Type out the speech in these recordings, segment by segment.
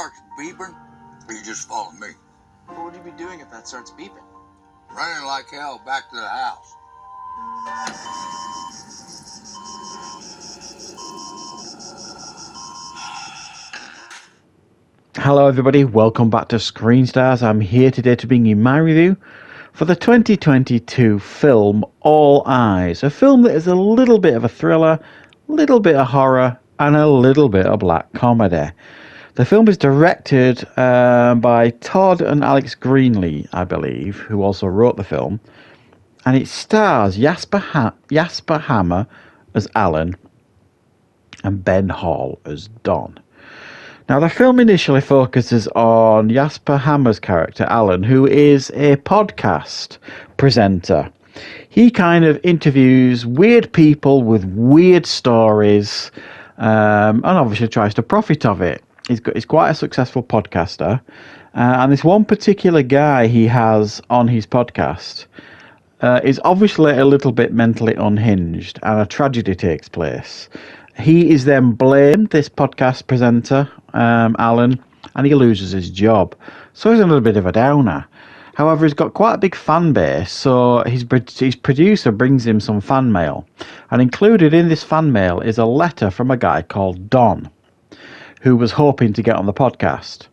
starts beeping, you just follow me. What would you be doing if that starts beeping? Running like hell back to the house. Hello everybody, welcome back to Screenstars. I'm here today to bring you my review for the 2022 film All Eyes, a film that is a little bit of a thriller, a little bit of horror, and a little bit of black comedy. The film is directed by Todd and Alex Greenlee, I believe, who also wrote the film, and it stars Jasper Hammer as Alan and Ben Hall as Don. Now, the film initially focuses on Jasper Hammer's character, Alan, who is a podcast presenter. He kind of interviews weird people with weird stories, and obviously tries to profit of it. He's quite a successful podcaster, and this one particular guy he has on his podcast is obviously a little bit mentally unhinged, and a tragedy takes place. He is then blamed, this podcast presenter, Alan, and he loses his job. So he's a little bit of a downer. However, he's got quite a big fan base, so his producer brings him some fan mail. And included in this fan mail is a letter from a guy called Don, who was hoping to get on the podcast.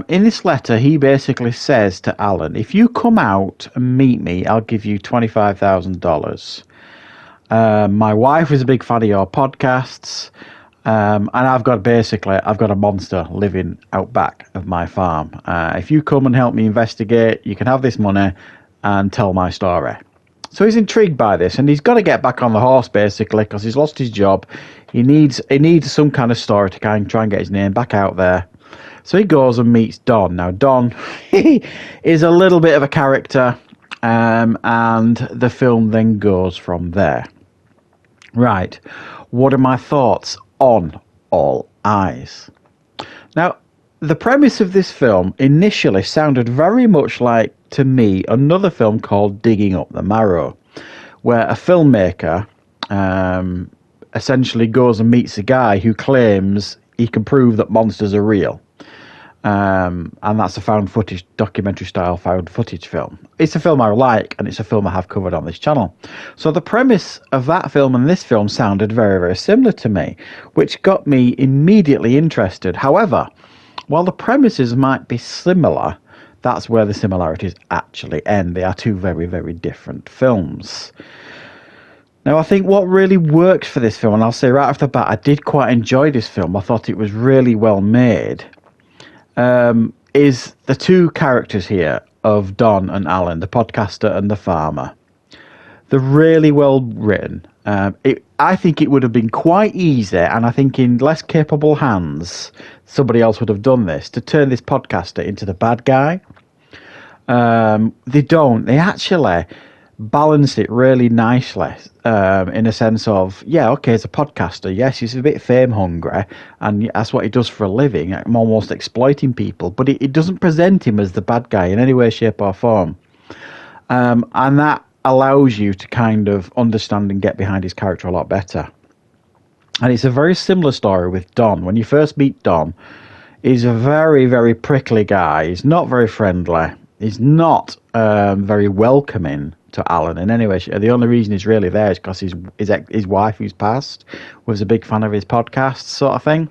In this letter, he basically says to Alan, if you come out and meet me, I'll give you $25,000. My wife is a big fan of your podcasts, and I've got a monster living out back of my farm. If you come and help me investigate, you can have this money and tell my story. So he's intrigued by this, and he's got to get back on the horse basically because he's lost his job. He needs some kind of story to try and get his name back out there. So he goes and meets Don. Now Don is a little bit of a character, and the film then goes from there. Right, what are my thoughts on All Eyes? Now, the premise of this film initially sounded very much like, to me, another film called Digging Up the Marrow, where a filmmaker essentially goes and meets a guy who claims he can prove that monsters are real. And that's a found footage, documentary style found footage film. It's a film I like, and it's a film I have covered on this channel. So the premise of that film and this film sounded very, very similar to me, which got me immediately interested. However, while the premises might be similar, that's where the similarities actually end. They are two very, very different films. Now, I think what really works for this film, and I'll say right off the bat, I did quite enjoy this film. I thought it was really well made. Is the two characters here of Don and Alan, the podcaster and the farmer. They're really well written. I think it would have been quite easy, and I think in less capable hands, somebody else would have done this, to turn this podcaster into the bad guy. They don't. They actually balance it really nicely, in a sense of, yeah, okay, as a podcaster, yes, he's a bit fame hungry, and that's what he does for a living. I'm almost exploiting people, but it doesn't present him as the bad guy in any way, shape, or form. And that allows you to kind of understand and get behind his character a lot better. And it's a very similar story with Don. When you first meet Don, he's a very, very prickly guy. He's not very friendly. He's not very welcoming to Alan in any way. The only reason he's really there is because his wife, who's passed, was a big fan of his podcast, sort of thing.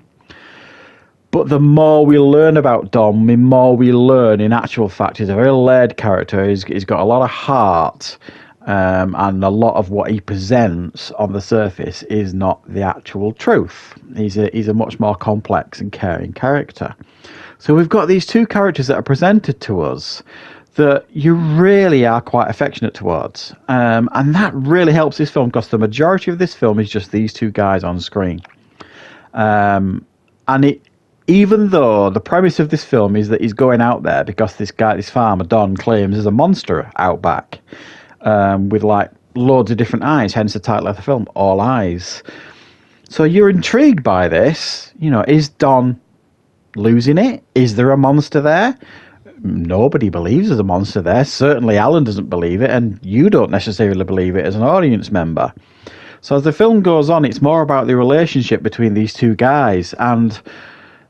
But the more we learn about Dom, the more we learn, in actual fact, he's a very laid character. He's got a lot of heart, and a lot of what he presents on the surface is not the actual truth. He's a much more complex and caring character. So we've got these two characters that are presented to us that you really are quite affectionate towards. And that really helps this film, because the majority of this film is just these two guys on screen. And even though the premise of this film is that he's going out there because this farmer, Don, claims there's a monster out back, with like loads of different eyes, hence the title of the film, All Eyes. So you're intrigued by this. You know, is Don losing it? Is there a monster there? Nobody believes there's a monster there. Certainly Alan doesn't believe it, and you don't necessarily believe it as an audience member. So as the film goes on, it's more about the relationship between these two guys, and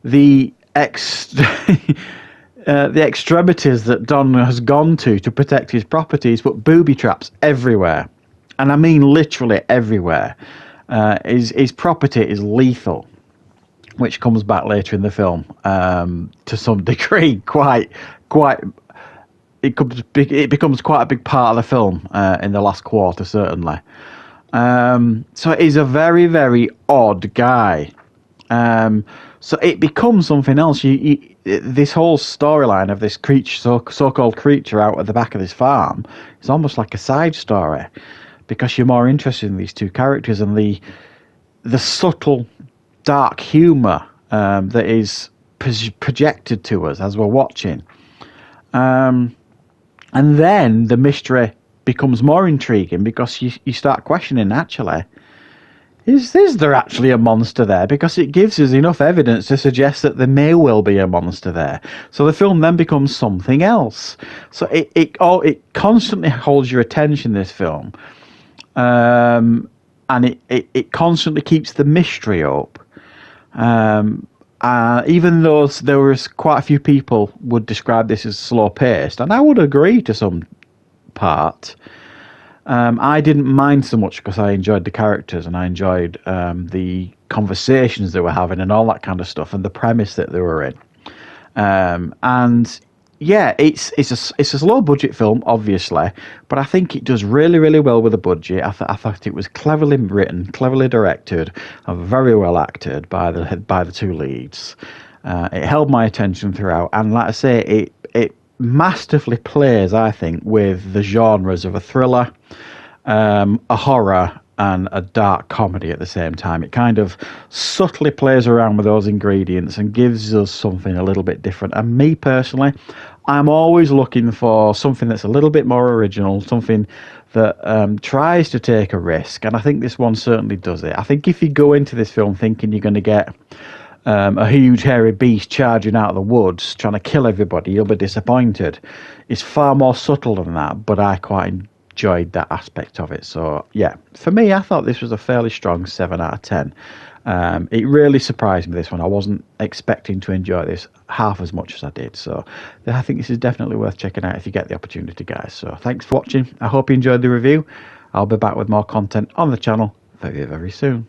the the extremities that Don has gone to protect his properties, but booby traps everywhere, and I mean literally everywhere. His property is lethal, which comes back later in the film to some degree. It becomes quite a big part of the film in the last quarter, certainly. So he's a very, very odd guy. So it becomes something else. This whole storyline of this creature, so-called creature out at the back of this farm, is almost like a side story, because you're more interested in these two characters and the subtle, dark humour that is projected to us as we're watching. And then the mystery becomes more intriguing, because you start questioning, actually, is there actually a monster there? Because it gives us enough evidence to suggest that there may well be a monster there. So the film then becomes something else. So it constantly holds your attention, this film. And it constantly keeps the mystery up. Even though there was quite a few people would describe this as slow paced, and I would agree to some part. I didn't mind so much because I enjoyed the characters and I enjoyed the conversations they were having and all that kind of stuff, and the premise that they were in. And yeah, it's a low budget film, obviously, but I think it does really, really well with the budget. I thought it was cleverly written, cleverly directed, and very well acted by the two leads. It held my attention throughout, and like I say, it masterfully plays, I think, with the genres of a thriller, a horror, and a dark comedy at the same time. It kind of subtly plays around with those ingredients and gives us something a little bit different. And me personally, I'm always looking for something that's a little bit more original, something that tries to take a risk, and I think this one certainly does it. I think if you go into this film thinking you're going to get a huge hairy beast charging out of the woods trying to kill everybody, you'll be disappointed. It's far more subtle than that, but I quite enjoyed that aspect of it. So yeah, for me, I thought this was a fairly strong 7 out of 10. It really surprised me, this one. I wasn't expecting to enjoy this half as much as I did, so I think this is definitely worth checking out if you get the opportunity, guys. So thanks for watching. I hope you enjoyed the review. I'll be back with more content on the channel very, very soon.